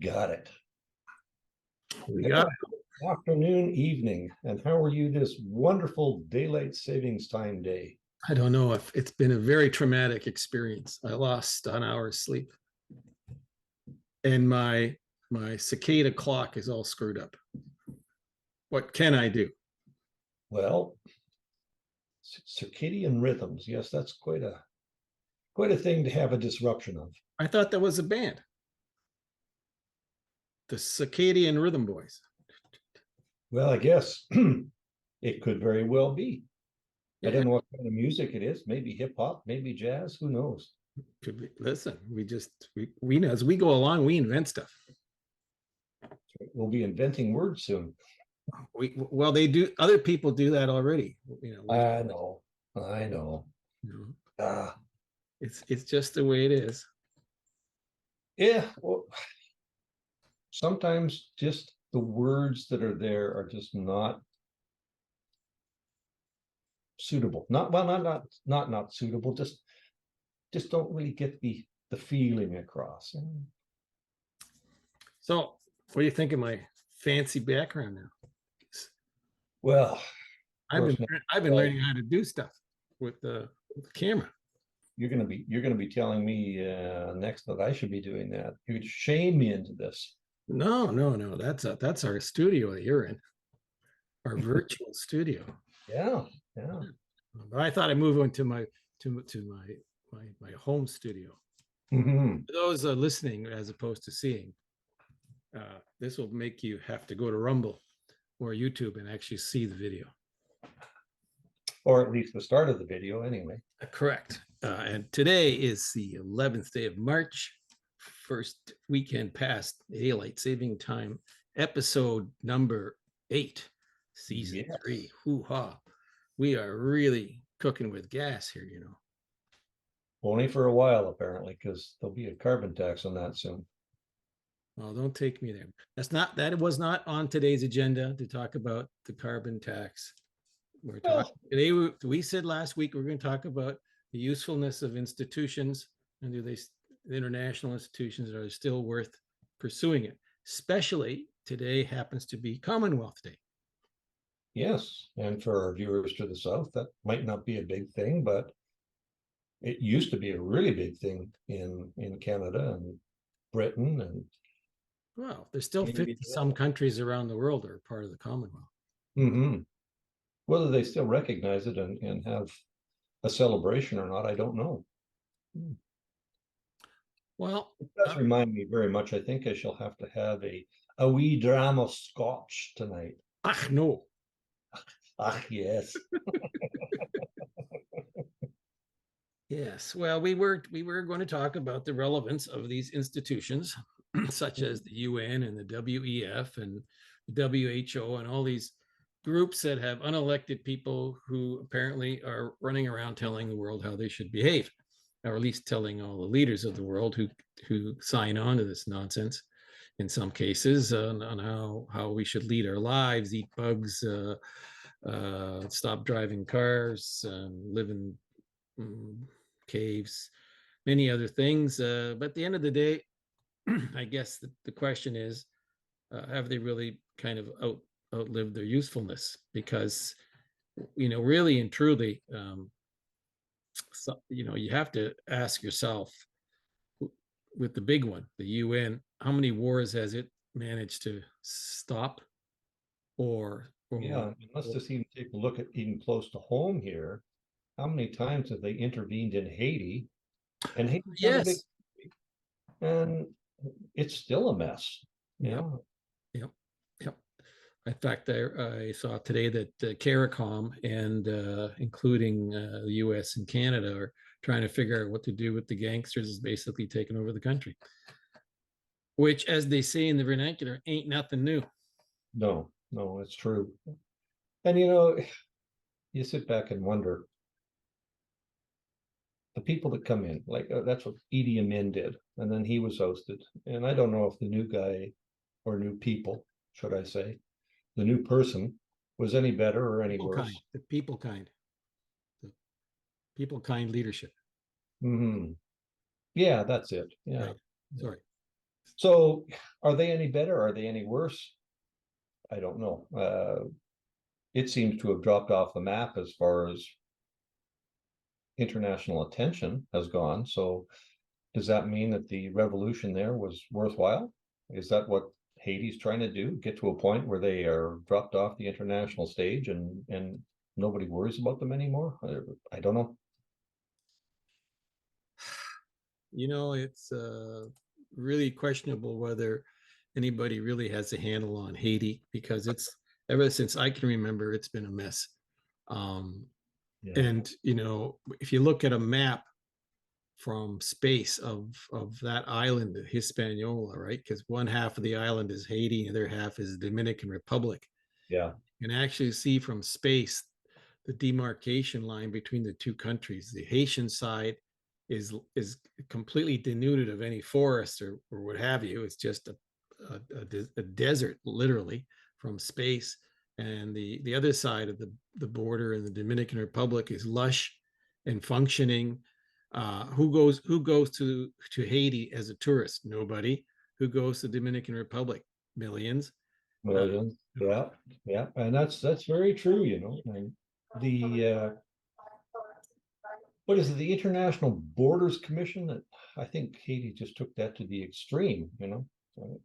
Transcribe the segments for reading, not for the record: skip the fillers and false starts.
Got it. We got Afternoon, evening, and how are you this wonderful daylight savings time day? I don't know if it's been a very traumatic experience. I lost an hour's sleep, and my cicada clock is all screwed up. What can I do? Well, circadian rhythms. Yes, that's quite a thing to have a disruption of. I thought that was a band, the Circadian Rhythm Boys. Well, I guess it could very well be. I Yeah, don't know what kind of music it is. Maybe hip hop, maybe jazz. Who knows? could be. Listen, we know as we go along, we invent stuff. We'll be inventing words soon. Well, they do. Other people do that already. I know. I know. You know, Ah, it's just the way it is. yeah. Well, sometimes just the words that are there are just not suitable. Not well, not suitable. Just don't really get the feeling across. So, what do you think of my fancy background now? Well, of I've been course, now, I've been learning how to do stuff with the camera. you're gonna be telling me next that I should be doing that. You could shame me into this. No, no, no. That's our studio that you're in, our virtual studio. Yeah, yeah. But I thought I'd move on to my home studio. Hmm. For those listening as opposed to seeing, this will make you have to go to Rumble or YouTube and actually see the video. Or at least the start of the video, anyway. Correct. And today is the 11th day of March, first weekend past daylight saving time, episode number 8, season Yes. 3. Hoo ha! We are really cooking with gas here, you know. Only for a while, apparently, because there'll be a carbon tax on that soon. Well, don't take me there. That was not on today's agenda to talk about the carbon tax. We're talking Well, today. We said last week we're going to talk about the usefulness of institutions and do they international institutions are still worth pursuing it. Especially today happens to be Commonwealth Day. yes. And for our viewers to the south, that might not be a big thing, but it used to be a really big thing in Canada and Britain and Well, there's still maybe 50 some countries around the world that are part of the Commonwealth. hmm whether they still recognize it and have a celebration or not, I don't know. Well, It does remind me very much. I think I shall have to have a wee dram of scotch tonight. no. Ah, yes. Yes. Well, we were going to talk about the relevance of these institutions, such as the UN and the WEF and the WHO and all these groups that have unelected people who apparently are running around telling the world how they should behave, or at least telling all the leaders of the world who sign on to this nonsense. In some cases, on how we should lead our lives, eat bugs, stop driving cars, live in caves, many other things. But at the end of the day, I guess the question is, have they really kind of outlived their usefulness? Because, really and truly, you have to ask yourself with the big one, the UN, how many wars has it managed to stop Yeah, let's just even take a look at even close to home here. How many times have they intervened in Haiti? And Haiti's not a big, yes. and it's still a mess. Yep. Yeah. Yep. Yep. In fact, I saw today that CARICOM and including the U.S. and Canada are trying to figure out what to do with the gangsters is basically taking over the country, which, as they say in the vernacular, ain't nothing new. No, no, it's true. And you sit back and wonder the people that come in, like that's what Idi Amin did, and then he was ousted. And I don't know if the new guy or new people, should I say, the new person was any better or any People kind, worse. the people kind leadership. Hmm. Yeah, that's it. Yeah. Right. Sorry. So are they any better? Are they any worse? I don't know. It seems to have dropped off the map as far as international attention has gone. So does that mean that the revolution there was worthwhile? Is that what Haiti's trying to do? Get to a point where they are dropped off the international stage and nobody worries about them anymore? I don't know. It's really questionable whether anybody really has a handle on Haiti, because it's ever since I can remember, it's been a mess. Um, Yeah. and if you look at a map from space of that island, Hispaniola, right? Because one half of the island is Haiti, and the other half is the Dominican Republic. Yeah. You can actually see from space the demarcation line between the two countries. The Haitian side is completely denuded of any forest or what have you. It's just a desert, literally, from space. And the other side of the border in the Dominican Republic is lush and functioning. Who goes to Haiti as a tourist? Nobody. Who goes to the Dominican Republic? Millions. Uh, Millions. Yeah. Yeah. And that's very true, you know. And the what is it, the International Borders Commission that I think Haiti just took that to the extreme, you know?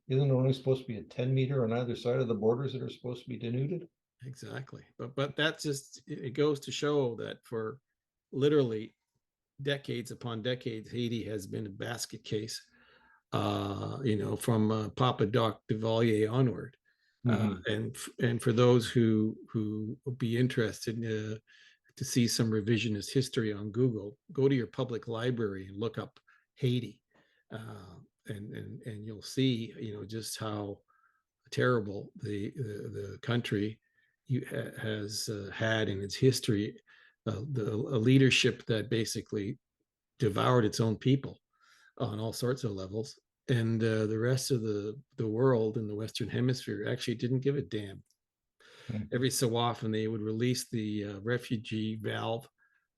Isn't it only supposed to be a 10 meter on either side of the borders that are supposed to be denuded? exactly. But that's just, it goes to show that for literally decades upon decades, Haiti has been a basket case. From Papa Doc Duvalier onward. Mhm. And for those who would be interested to see some revisionist history on Google, go to your public library and look up Haiti, and you'll see just how terrible the country has had in its history. A leadership that basically devoured its own people on all sorts of levels. And the rest of the world in the Western Hemisphere actually didn't give a damn. Mhm. Every so often, they would release the refugee valve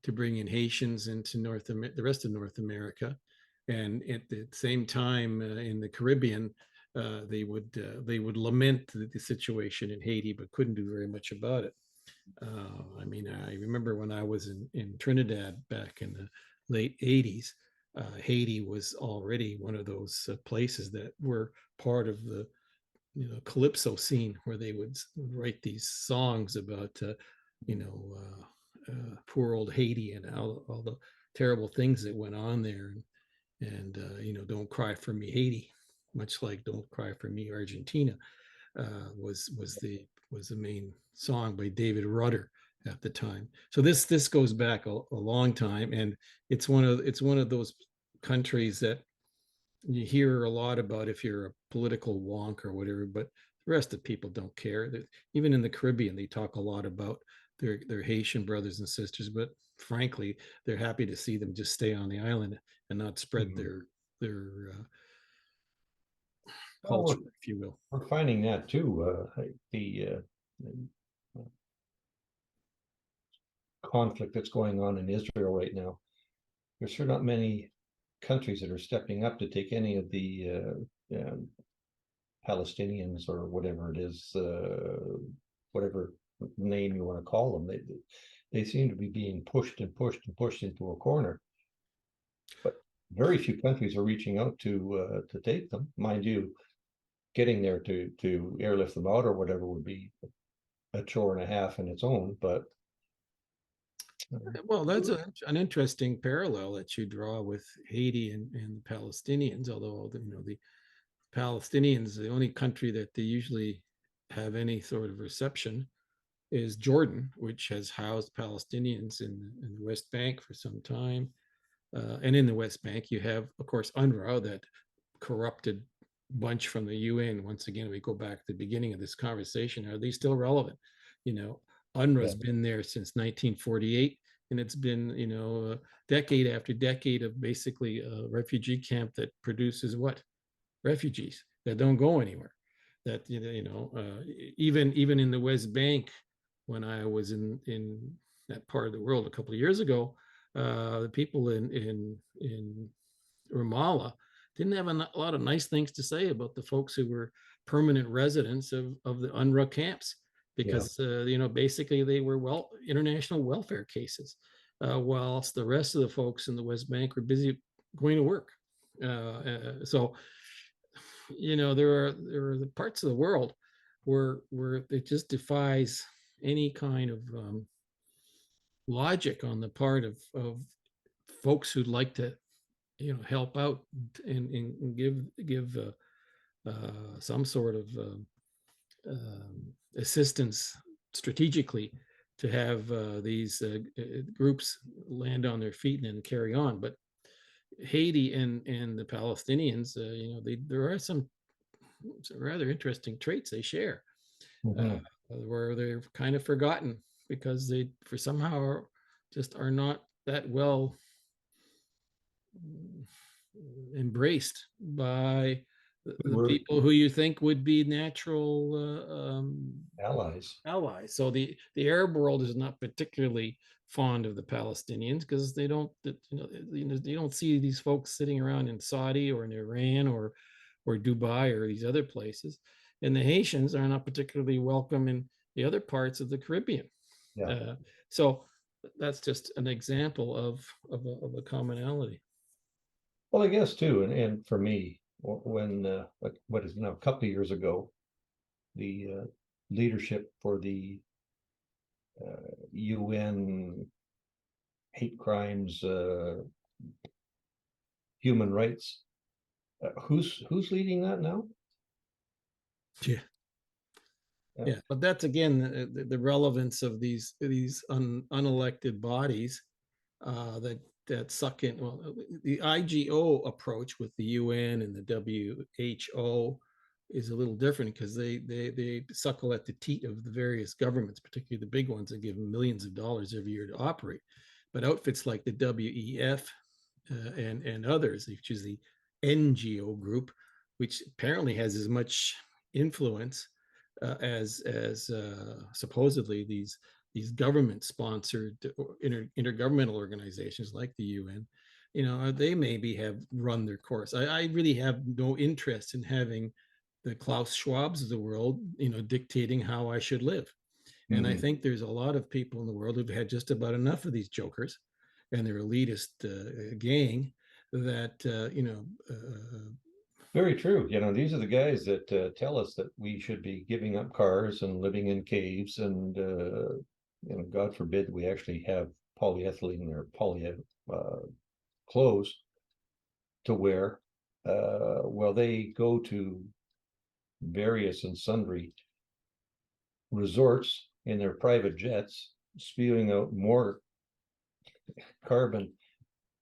to bring in Haitians into the rest of North America, and at the same time in the Caribbean, they would lament the situation in Haiti, but couldn't do very much about it. I mean, I remember when I was in Trinidad back in the late 80s, Haiti was already one of those places that were part of the calypso scene, where they would write these songs about poor old Haiti and all the terrible things that went on there, and don't cry for me Haiti, much like don't cry for me Argentina, was the main song by David Rudder at the time. So this goes back a long time, and it's one of those countries that you hear a lot about if you're a political wonk or whatever, but the rest of the people don't care. Even in the Caribbean, they talk a lot about their Haitian brothers and sisters, but frankly, they're happy to see them just stay on the island and not spread Mhm. their Well, culture, if you will. we're finding that too. Uh, conflict that's going on in Israel right now. There's sure not many countries that are stepping up to take any of the Palestinians or whatever it is, whatever name you want to call them. They seem to be being pushed and pushed and pushed into a corner. But very few countries are reaching out to take them. Mind you, getting there to airlift them out or whatever would be a chore and a half in its own. But Well, that's an interesting parallel that you draw with Haiti and the Palestinians, although the Palestinians, the only country that they usually have any sort of reception is Jordan, which has housed Palestinians in the West Bank for some time. And in the West Bank, you have, of course, UNRWA, that corrupted bunch from the UN. Once again, we go back to the beginning of this conversation. Are they still relevant? You know, yeah, UNRWA's been there since 1948, and it's been, decade after decade of basically a refugee camp that produces what? Refugees that don't go anywhere. That even in the West Bank, when I was in that part of the world a couple of years ago, the people in Ramallah didn't have a lot of nice things to say about the folks who were permanent residents of the UNRWA camps, Yeah. because basically they were international welfare cases, whilst the rest of the folks in the West Bank were busy going to work. So there are the parts of the world where it just defies any kind of logic on the part of folks who'd like to help out and give some sort of assistance strategically to have these groups land on their feet and then carry on. But Haiti and the Palestinians, there are some rather interesting traits they share, Mhm. where they're kind of forgotten because they, for somehow, just are not that well embraced by the We're people who you think would be natural allies. allies. So the Arab world is not particularly fond of the Palestinians because they don't you don't see these folks sitting around in Saudi or in Iran or Dubai or these other places, and the Haitians are not particularly welcome in the other parts of the Caribbean. Yeah. So that's just an example of a commonality. Well, I guess too, and for me, when what is now a couple of years ago, the leadership for the UN hate crimes, human rights, who's leading that now? Yeah. Yeah, but that's again the relevance of these unelected bodies that suck in. Well, the IGO approach with the UN and the WHO is a little different because they suckle at the teat of the various governments, particularly the big ones that give them millions of dollars every year to operate. But outfits like the WEF and others, which is the NGO group, which apparently has as much influence as supposedly these government sponsored intergovernmental organizations like the UN, they maybe have run their course. I really have no interest in having the Klaus Schwabs of the world, dictating how I should live. And I think there's a lot of people in the world who've had just about enough of these jokers and their elitist gang that, Very true. These are the guys that tell us that we should be giving up cars and living in caves, and God forbid we actually have polyethylene or poly clothes to wear. Well, they go to various and sundry resorts in their private jets, spewing out more carbon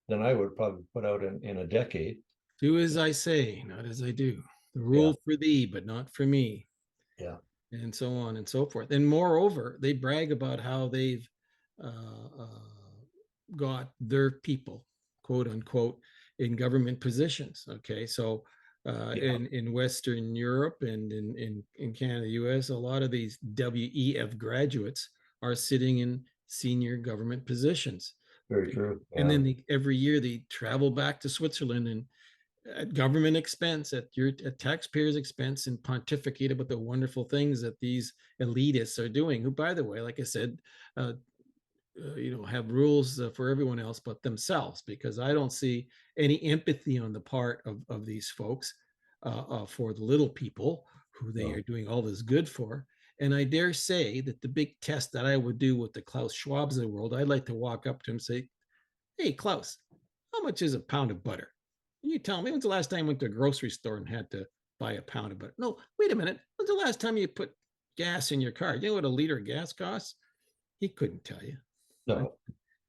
than I would probably put out in a decade. do as I say, not as I do. The Yeah, rule for thee, but not for me, yeah, and so on and so forth. And moreover, they brag about how they've got their people, quote unquote, in government positions. Okay, so yeah. in Western Europe and in Canada, US, a lot of these WEF graduates are sitting in senior government positions. Very true. And Yeah, then every year they travel back to Switzerland and at government expense, at taxpayers' expense, and pontificate about the wonderful things that these elitists are doing. Who, by the way, like I said, have rules for everyone else but themselves, because I don't see any empathy on the part of these folks for the little people who they no, are doing all this good for. And I dare say that the big test that I would do with the Klaus Schwabs of the world, I'd like to walk up to him and say, "Hey, Klaus, how much is a pound of butter? Can you tell me when's the last time you went to a grocery store and had to buy a pound of butter? No, wait a minute. When's the last time you put gas in your car? You know what a liter of gas costs?" He couldn't tell you. no.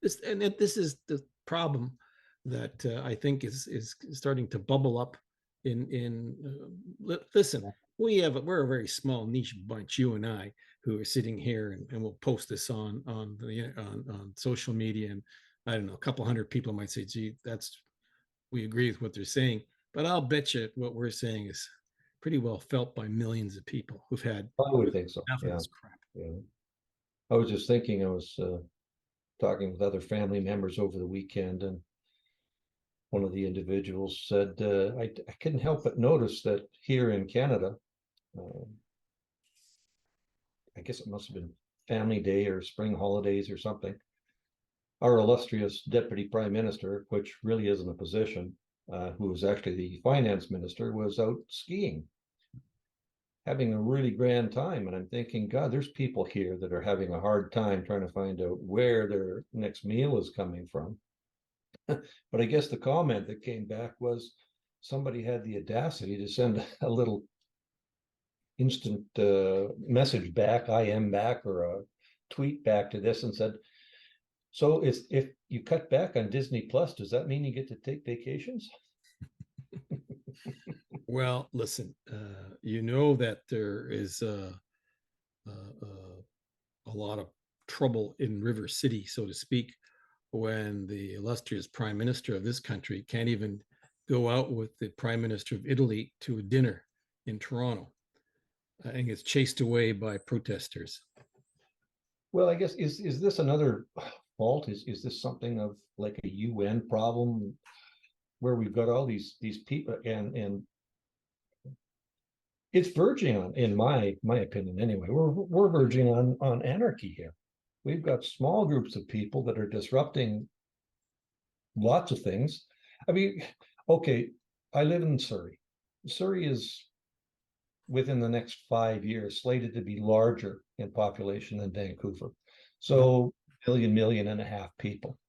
This is the problem that I think is starting to bubble up listen, we're a very small niche bunch, you and I, who are sitting here, and we'll post this on social media, and I don't know, a couple hundred people might say, gee, we agree with what they're saying, but I'll bet you what we're saying is pretty well felt by millions of people who've had I would think so. enough of Yeah, this crap. yeah. I was just thinking, I was talking with other family members over the weekend, and one of the individuals said, I couldn't help but notice that here in Canada, uh, I guess it must have been Family Day or spring holidays or something, our illustrious deputy prime minister, which really isn't a position, who was actually the finance minister, was out skiing, having a really grand time. And I'm thinking, God, there's people here that are having a hard time trying to find out where their next meal is coming from. But I guess the comment that came back was somebody had the audacity to send a little instant message back, I am back, or a tweet back to this and said, so if you cut back on Disney Plus, does that mean you get to take vacations? Well, listen, you know that there is a lot of trouble in River City, so to speak, when the illustrious prime minister of this country can't even go out with the prime minister of Italy to a dinner in Toronto and gets chased away by protesters. Well, I guess is this another fault? Is this something of like a UN problem where we've got all these people, and it's verging on, in my opinion anyway, we're verging on anarchy here. We've got small groups of people that are disrupting lots of things. I mean, okay, I live in Surrey. Surrey is, within the next 5 years, slated to be larger in population than Vancouver. So million and a half people.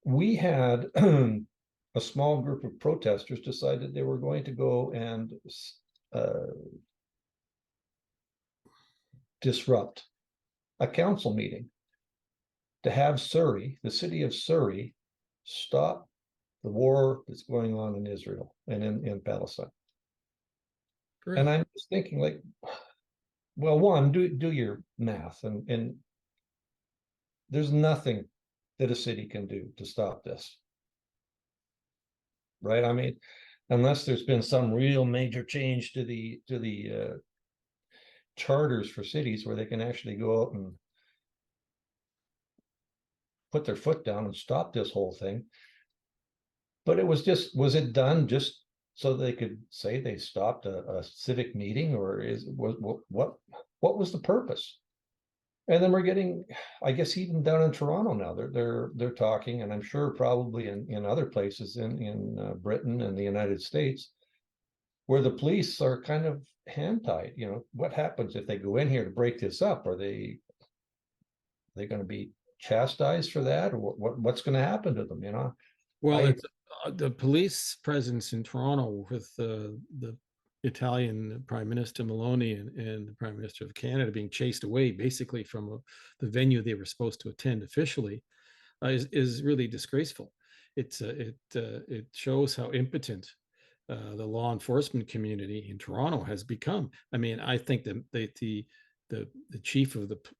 We had a small group of protesters decided they were going to go and disrupt a council meeting to have Surrey, the city of Surrey, stop the war that's going on in Israel and in Palestine. Great. And I'm just thinking, like, well, one, do your math, and there's nothing that a city can do to stop this, right? I mean, unless there's been some real major change to the charters for cities where they can actually go out and put their foot down and stop this whole thing. But it was it done just so they could say they stopped a civic meeting, or what was the purpose? And then we're getting, I guess, even down in Toronto now, they're talking, and I'm sure probably in other places in Britain and the United States, where the police are kind of hand tied. You know, what happens if they go in here to break this up? Are they going to be chastised for that, or what's going to happen to them? You know, Well, it's the police presence in Toronto with the Italian Prime Minister Meloni and the Prime Minister of Canada being chased away basically from the venue they were supposed to attend officially is really disgraceful. It shows how impotent the law enforcement community in Toronto has become. I mean, I think that the chief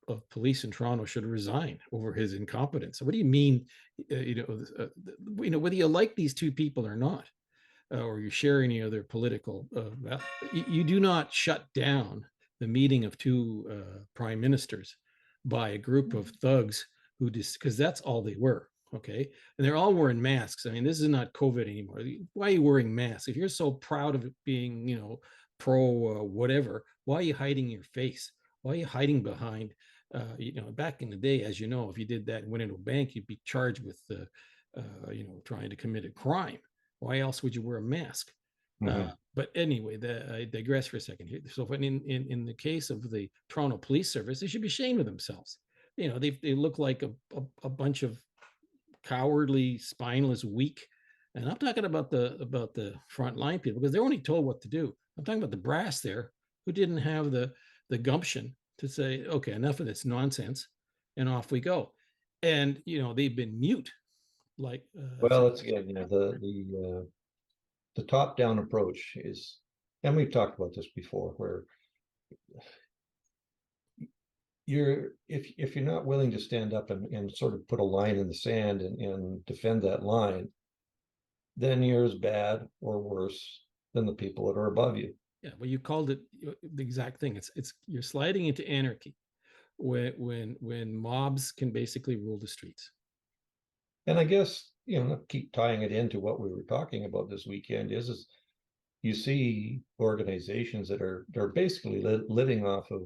of police in Toronto should resign over his incompetence. So what do you mean, whether you like these two people or not, or you share any other political, you do not shut down the meeting of two prime ministers by a group of thugs who because that's all they were. Okay. And they're all wearing masks. I mean, this is not COVID anymore. Why are you wearing masks? If you're so proud of it being, pro whatever, why are you hiding your face? Why are you hiding behind, back in the day, as you know, if you did that and went into a bank, you'd be charged with, trying to commit a crime. Why else would you wear a mask? Mm-hmm. But anyway, I digress for a second here. So in the case of the Toronto Police Service, they should be ashamed of themselves. They look like a bunch of cowardly, spineless, weak. And I'm talking about the frontline people, because they're only told what to do. I'm talking about the brass there who didn't have the gumption to say, okay, enough of this nonsense, and off we go. And they've been mute. Like well, it's again, the top down approach is, and we've talked about this before, where if you're not willing to stand up and sort of put a line in the sand and defend that line, then you're as bad or worse than the people that are above you. Yeah, well, you called it the exact thing. It's you're sliding into anarchy when mobs can basically rule the streets. And I guess, keep tying it into what we were talking about this weekend is you see organizations that they're basically living off of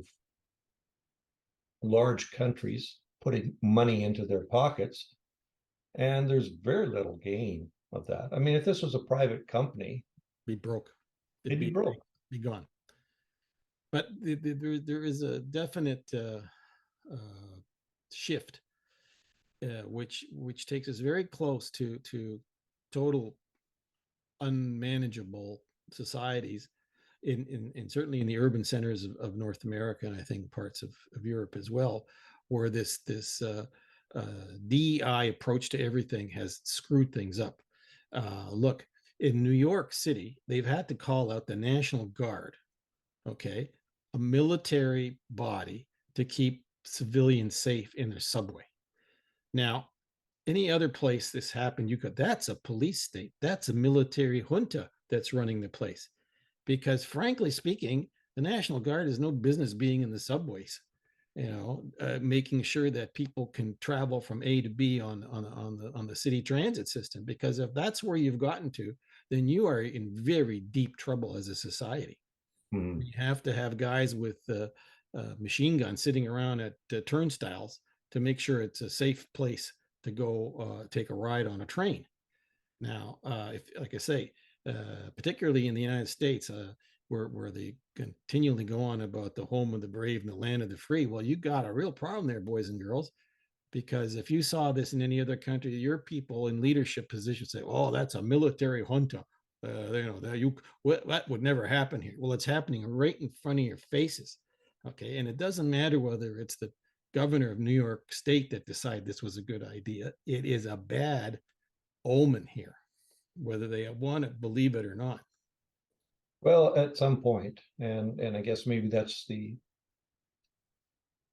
large countries putting money into their pockets, and there's very little gain of that. I mean, if this was a private company, Be broke. it'd It'd be broke. be gone. But there is a definite shift, which takes us very close to total unmanageable societies in certainly in the urban centers of North America, and I think parts of Europe as well, where this DEI approach to everything has screwed things up. Look, in New York City, they've had to call out the National Guard, okay, a military body to keep civilians safe in their subway. Now, any other place this happened, that's a police state, that's a military junta that's running the place. Because frankly speaking, the National Guard has no business being in the subways, making sure that people can travel from A to B on the city transit system. Because if that's where you've gotten to, then you are in very deep trouble as a society. Hmm. You have to have guys with machine guns sitting around at turnstiles to make sure it's a safe place to go take a ride on a train. Now, if like I say, particularly in the United States, where they continually go on about the home of the brave and the land of the free. Well, you got a real problem there, boys and girls, because if you saw this in any other country, your people in leadership positions say, "Oh, that's a military junta." That would never happen here. Well, it's happening right in front of your faces. Okay, and it doesn't matter whether it's the governor of New York State that decided this was a good idea. It is a bad omen here, whether they want to believe it or not. Well, at some point, and I guess maybe that's the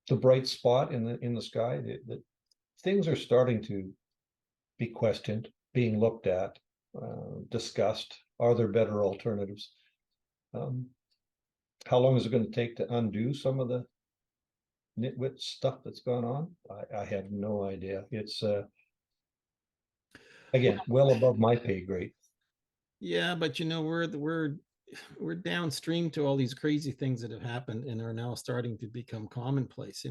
bright spot in the sky, that things are starting to be questioned, being looked at, discussed. Are there better alternatives? Um, how long is it going to take to undo some of the nitwit stuff that's gone on? I have no idea. It's again well above my pay grade. Yeah, but we're downstream to all these crazy things that have happened and are now starting to become commonplace.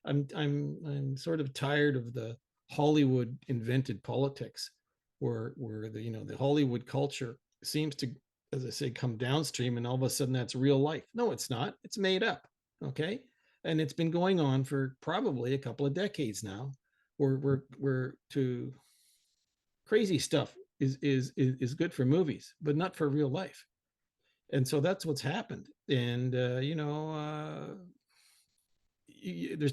I'm sort of tired of the Hollywood invented politics, where the Hollywood culture seems to, as I say, come downstream, and all of a sudden that's real life. No, it's not. It's made up. Okay, and it's been going on for probably a couple of decades now. We're to crazy stuff is good for movies, but not for real life. And so that's what's happened. And there's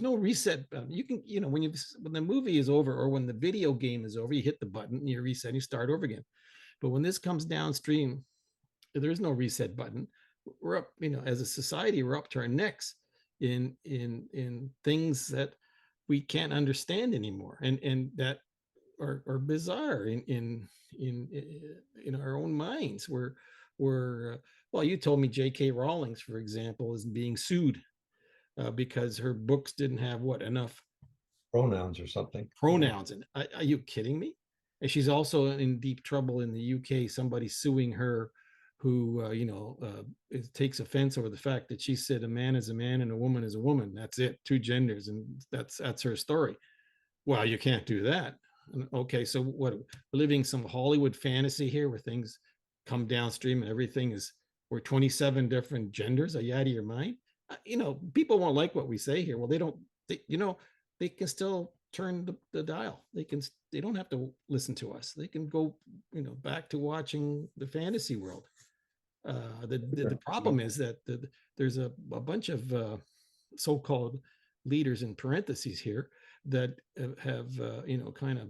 no reset button. You can, when the movie is over or when the video game is over, you hit the button, and you reset, and you start over again. But when this comes downstream, there's no reset button. We're up, as a society, we're up to our necks in things that we can't understand anymore, and that are bizarre in our own minds. We're well, you told me J.K. Rowling's, for example, is being sued because her books didn't have enough Pronouns or something. pronouns. And are you kidding me? And she's also in deep trouble in the UK. Somebody suing her who takes offense over the fact that she said a man is a man and a woman is a woman. That's it, two genders, and that's her story. Well, you can't do that. Okay, so what? We're living some Hollywood fantasy here where things come downstream and everything is, we're 27 different genders. Are you out of your mind? People won't like what we say here. Well, they don't. They can still turn the dial. They don't have to listen to us. They can go back to watching the fantasy world. The problem is that there's a bunch of so-called leaders in parentheses here that have kind of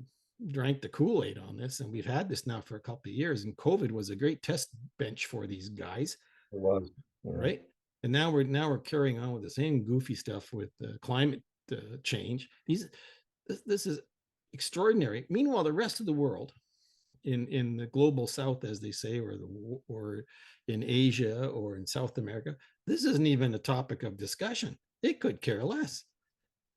drank the Kool-Aid on this, and we've had this now for a couple of years, and COVID was a great test bench for these guys. It was. Right, and now we're carrying on with the same goofy stuff with climate change. This is extraordinary. Meanwhile, the rest of the world, in the global south, as they say, or in Asia or in South America, this isn't even a topic of discussion. It could care less.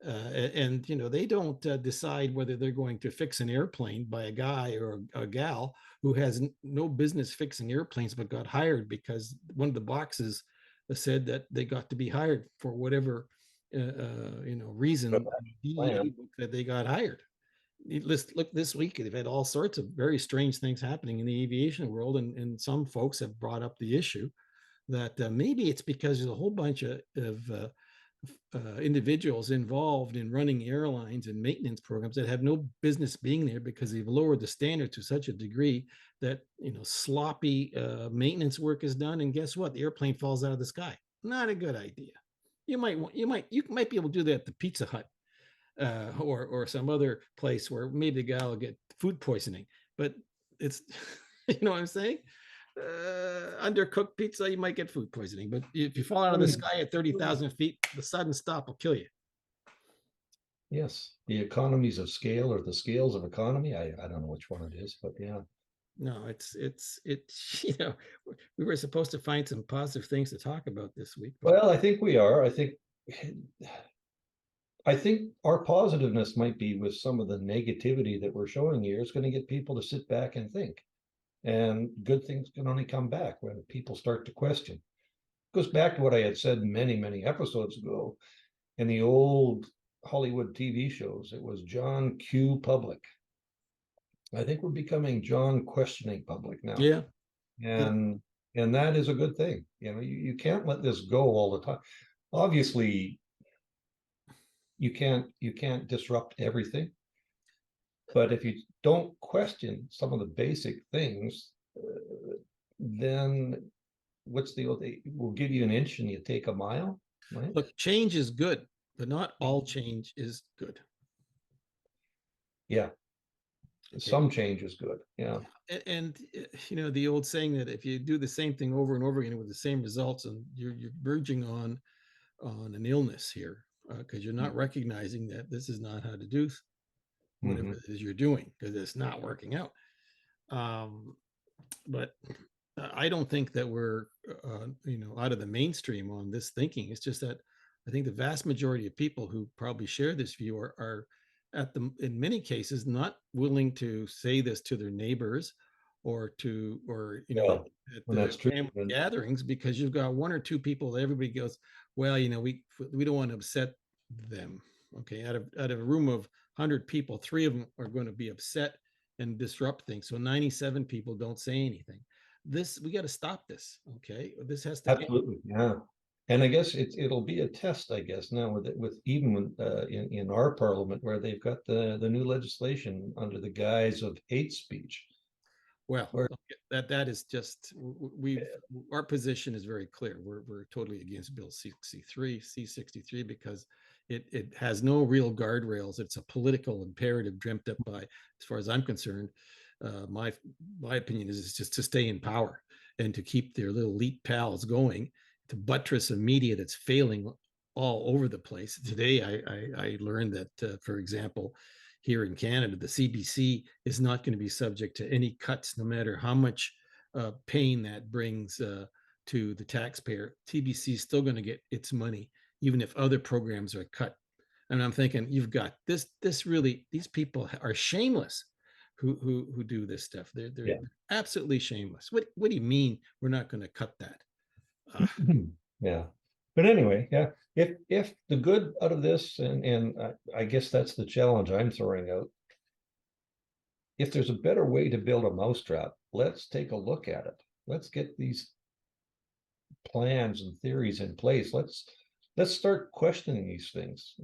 And they don't decide whether they're going to fix an airplane by a guy or a gal who has no business fixing airplanes but got hired because one of the boxes said that they got to be hired for whatever reason Plan. that they got hired. Look, this week they've had all sorts of very strange things happening in the aviation world, and some folks have brought up the issue that maybe it's because there's a whole bunch of individuals involved in running airlines and maintenance programs that have no business being there because they've lowered the standard to such a degree that sloppy maintenance work is done, and guess what? The airplane falls out of the sky. Not a good idea. You might be able to do that at the Pizza Hut or some other place where maybe the guy will get food poisoning, but it's you know what I'm saying? Undercooked pizza, you might get food poisoning. But if you fall out of the sky at 30,000 feet, the sudden stop will kill you. Yes, the economies of scale or the scales of economy. I don't know which one it is, but yeah. No, it's we were supposed to find some positive things to talk about this week. Well, I think we are. I think our positiveness might be with some of the negativity that we're showing here is going to get people to sit back and think. And good things can only come back when people start to question. It goes back to what I had said many, many episodes ago in the old Hollywood TV shows. It was John Q. Public. I think we're becoming John questioning public now. Yeah. And that is a good thing. You can't let this go all the time. Obviously, you can't disrupt everything. But if you don't question some of the basic things, then what's the old? We'll give you an inch and you take a mile. Right? Look, change is good, but not all change is good. Yeah. Okay. Some change is good. Yeah. And the old saying that if you do the same thing over and over again with the same results, and you're verging on an illness here, because you're not recognizing that this is not how to do whatever it is you're doing, because it's not working out. But I don't think that we're out of the mainstream on this thinking. It's just that I think the vast majority of people who probably share this view are in many cases not willing to say this to their neighbors or at the family gatherings, because you've got one or two people that everybody goes, well, we don't want to upset them. Okay, out of a room of 100 people, 3 of them are going to be upset and disrupt things. So 97 people don't say anything. We got to stop this. Okay, this has to absolutely end. Yeah. And I guess it'll be a test, I guess, now with even in our parliament, where they've got the new legislation under the guise of hate speech. Well, that is just our position is very clear. We're totally against Bill C-63 because it has no real guardrails. It's a political imperative dreamt up by, as far as I'm concerned, my opinion is just to stay in power and to keep their little elite pals going, to buttress a media that's failing all over the place. Today, I learned that, for example, here in Canada, the CBC is not going to be subject to any cuts, no matter how much pain that brings to the taxpayer. TBC is still going to get its money, even if other programs are cut. And I'm thinking, you've got this really, these people are shameless who do this stuff. They're absolutely shameless. What do you mean we're not going to cut that? Yeah. But anyway, yeah, if the good out of this, and I guess that's the challenge I'm throwing out. If there's a better way to build a mousetrap, let's take a look at it. Let's get these plans and theories in place. Let's start questioning these things.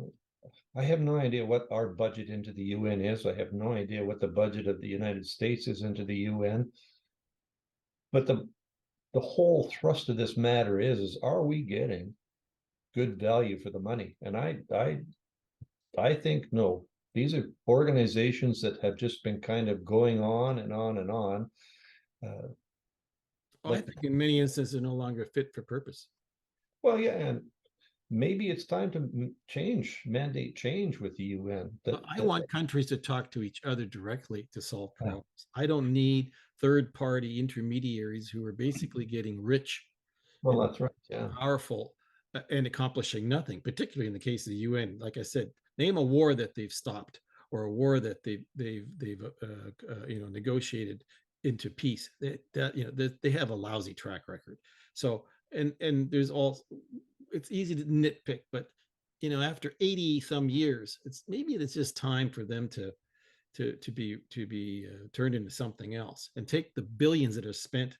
I have no idea what our budget into the UN is. I have no idea what the budget of the United States is into the UN. But the whole thrust of this matter is are we getting good value for the money? And I think no. These are organizations that have just been kind of going on and on and on. I think in many instances they're no longer fit for purpose. Well, yeah, and maybe it's time to mandate change with the UN. I want countries to talk to each other directly to solve problems. I don't need third-party intermediaries who are basically getting rich. Well, that's right. Yeah. Powerful and accomplishing nothing, particularly in the case of the UN. Like I said, name a war that they've stopped, or a war that they've negotiated into peace. They have a lousy track record. So and there's all, it's easy to nitpick, but after 80 some years, it's just time for them to be turned into something else, and take the billions that are spent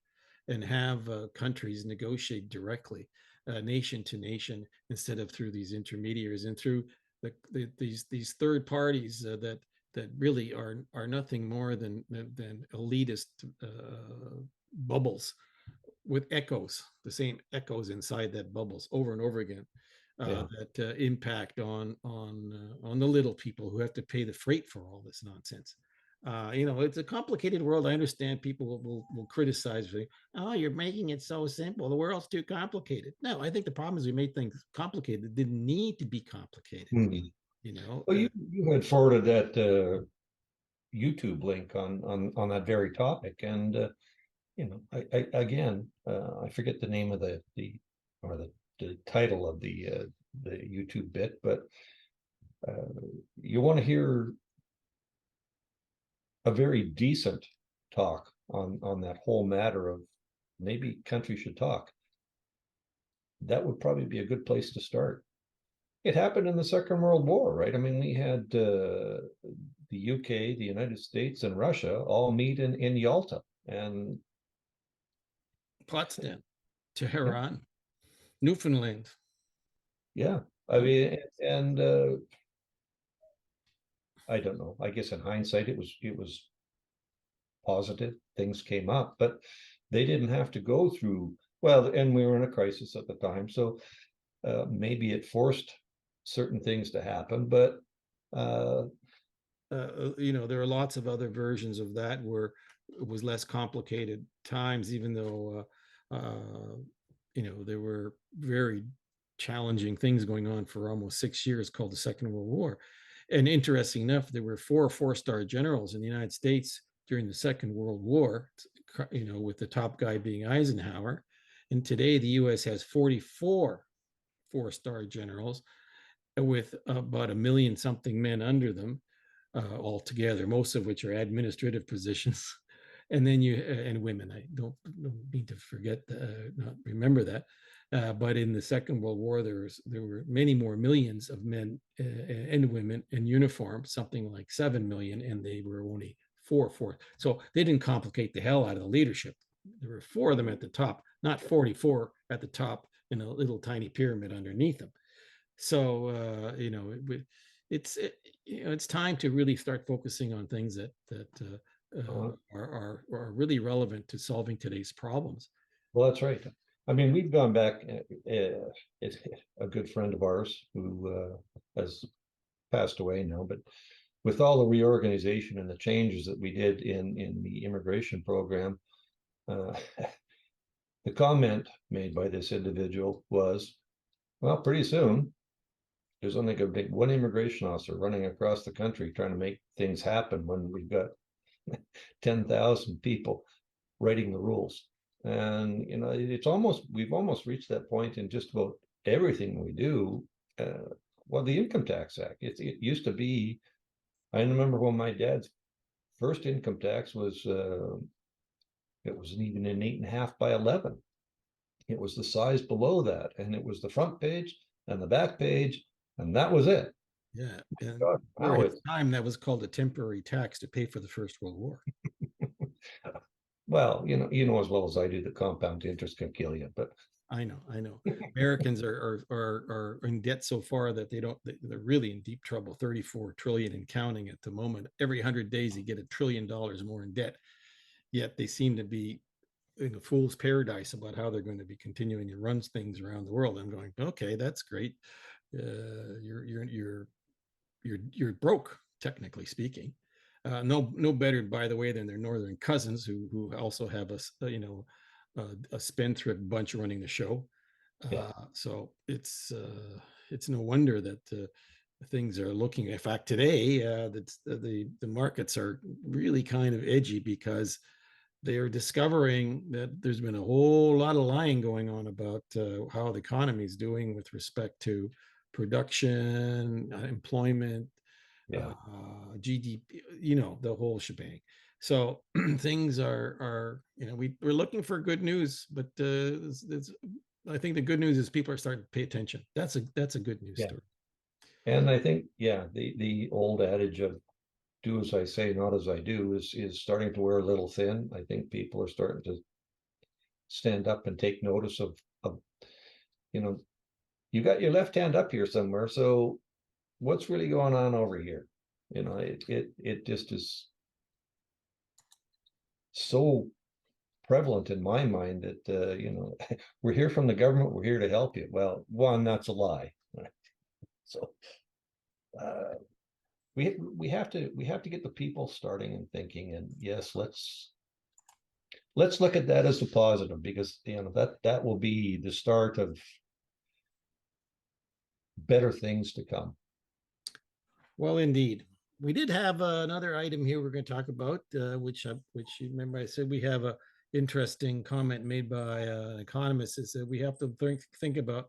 and have countries negotiate directly, nation to nation, instead of through these intermediaries and through these third parties that really are nothing more than elitist bubbles with echoes, the same echoes inside that bubbles over and over again, that impact on the little people who have to pay the freight for all this nonsense. It's a complicated world. I understand people will criticize, oh, you're making it so simple. The world's too complicated. No, I think the problem is we made things complicated. It didn't need to be complicated. Well, you had forwarded that YouTube link on that very topic, and I again, I forget the name of the title of the YouTube bit, but you want to hear a very decent talk on that whole matter of maybe countries should talk. That would probably be a good place to start. It happened in the Second World War, right? I mean, we had the UK, the United States, and Russia all meet in Yalta, and Potsdam, Tehran, Newfoundland. Yeah, I mean, and I don't know. I guess in hindsight, it was positive. Things came up, but they didn't have to go through. Well, and we were in a crisis at the time, so maybe it forced certain things to happen. But there are lots of other versions of that where it was less complicated times, even though there were very challenging things going on for almost 6 years, called the Second World War. And interesting enough, there were 4-star generals in the United States during the Second World War, with the top guy being Eisenhower. And today the US has 44 4-star generals with about 1 million something men under them altogether, most of which are administrative positions. And then and women, I don't mean to forget, not remember that. But in the Second World War, there were many more millions of men and women in uniform, something like 7 million, and they were only 4. So they didn't complicate the hell out of the leadership. There were 4 of them at the top, not 44 at the top in a little tiny pyramid underneath them. So it's time to really start focusing on things that are really relevant to solving today's problems. Well, that's right. I mean, we've gone back. It's a good friend of ours who has passed away now, but with all the reorganization and the changes that we did in the immigration program, the comment made by this individual was, well, pretty soon there's only going to be one immigration officer running across the country trying to make things happen when we've got 10,000 people writing the rules. And we've almost reached that point in just about everything we do. Well, the Income Tax Act, it used to be, I remember when my dad's first income tax was, it wasn't even an 8.5 by 11. It was the size below that, and it was the front page and the back page, and that was it. Yeah, and wow, at the time that was called a temporary tax to pay for the First World War. Well, you know as well as I do that compound interest can kill you, but I know. Americans are in debt so far that they're really in deep trouble. 34 trillion and counting at the moment. Every 100 days you get $1 trillion more in debt. Yet they seem to be in a fool's paradise about how they're going to be continuing to run things around the world. I'm going, okay, that's great. You're broke, technically speaking. No better, by the way, than their northern cousins who also have a spendthrift bunch running the show. So it's no wonder that things are looking. In fact, today the markets are really kind of edgy because they are discovering that there's been a whole lot of lying going on about how the economy is doing with respect to production, employment, Yeah. GDP, the whole shebang. So things are we're looking for good news, but I think the good news is people are starting to pay attention. That's a good news Yeah. story. And I think, yeah, the old adage of do as I say, not as I do is starting to wear a little thin. I think people are starting to stand up and take notice of you got your left hand up here somewhere. So what's really going on over here? It just is so prevalent in my mind that we're here from the government, we're here to help you. Well, one, that's a lie. So uh, we have to get the people starting and thinking, and yes, let's look at that as a positive, because that will be the start of better things to come. Well, indeed. We did have another item here we're going to talk about, which you remember I said we have a interesting comment made by an economist, is that we have to think about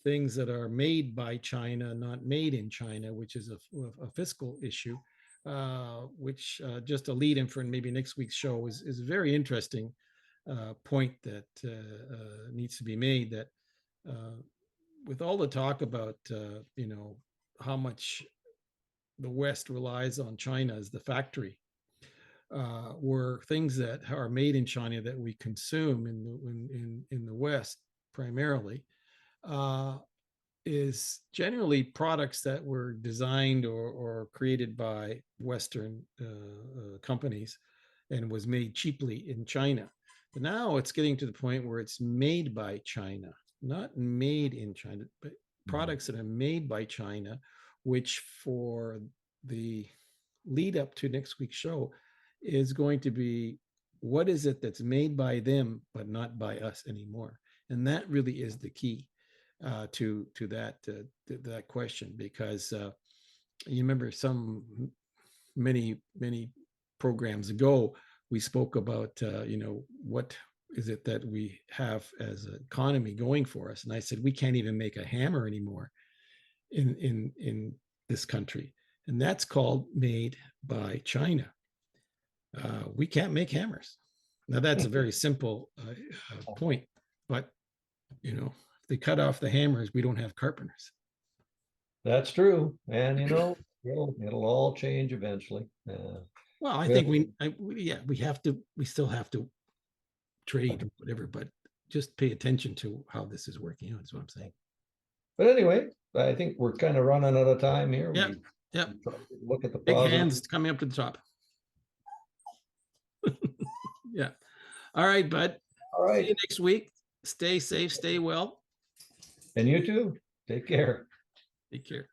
things that are made by China, not made in China, which is a fiscal issue, which just a lead in for maybe next week's show is a very interesting point that needs to be made, that with all the talk about, how much the West relies on China as the factory, were things that are made in China that we consume in the West primarily, is generally products that were designed or created by Western companies and was made cheaply in China. But now it's getting to the point where it's made by China, not made in China, but products that are made by China, which for the lead up to next week's show is going to be, what is it that's made by them but not by us anymore? And that really is the key to that question, because you remember many programs ago we spoke about what is it that we have as an economy going for us, and I said we can't even make a hammer anymore in this country, and that's called made by China. We can't make hammers. Now that's a very simple point, but if they cut off the hammers, we don't have carpenters. That's true, and it'll all change eventually. Well, I think we still have to trade or whatever, but just pay attention to how this is working out, is what I'm saying. But anyway, I think we're kind of running out of time here. Yeah. Yep. Look at the big positive. hands coming up to the top. Yeah. All right, bud. All right. See you next week. Stay safe, stay well. And you too. Take care. Take care.